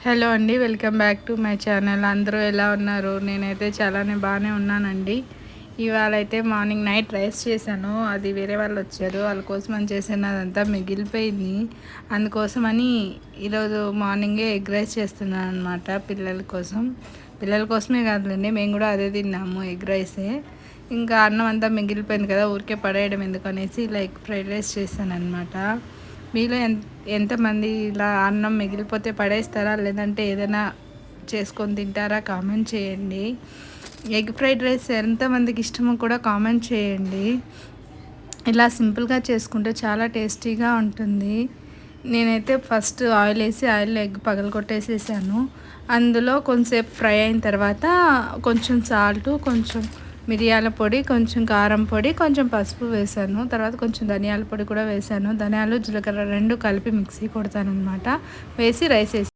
Hello అండి, welcome back to my channel. అందరూ ఎలా ఉన్నారు? నేనైతే చాలానే బాగానే ఉన్నానండి. ఇవాళ అయితే మార్నింగ్ నైట్ రైస్ చేశాను. అది వేరే వాళ్ళు వచ్చారు, వాళ్ళ కోసం అని చేశాను. అదంతా మిగిలిపోయింది. అందుకోసమని ఈరోజు మార్నింగే ఎగ్ రైస్ చేస్తున్నాను అనమాట పిల్లల కోసమే కాదులేండి, మేము కూడా అదే తిన్నాము, ఎగ్ రైసే. ఇంకా అన్నం అంతా మిగిలిపోయింది కదా, ఊరికే పడేయడం ఎందుకనేసి ఇలా ఎగ్ ఫ్రైడ్ రైస్ చేశాను అనమాట. మీలో ఎంతమంది ఇలా అన్నం మిగిలిపోతే పడేస్తారా, లేదంటే ఏదైనా చేసుకొని తింటారా? కామెంట్ చేయండి. ఎగ్ ఫ్రైడ్ రైస్ ఎంతమందికి ఇష్టమో కూడా కామెంట్ చేయండి. ఇలా సింపుల్గా చేసుకుంటే చాలా టేస్టీగా ఉంటుంది. నేనైతే ఫస్ట్ ఆయిల్ వేసి ఆయిల్లో ఎగ్ పగలగొట్టేసేసాను. అందులో కొంచెంసేపు ఫ్రై అయిన తర్వాత కొంచెం సాల్టు, కొంచెం మిరియాల పొడి, కొంచెం కారం పొడి, కొంచెం పసుపు వేసాను. తర్వాత కొంచెం ధనియాల పొడి కూడా వేసాను. ధనియాలు జీలకర్ర రెండు కలిపి మిక్సీ కొడతానమాట. వేసి రైస్ వేసి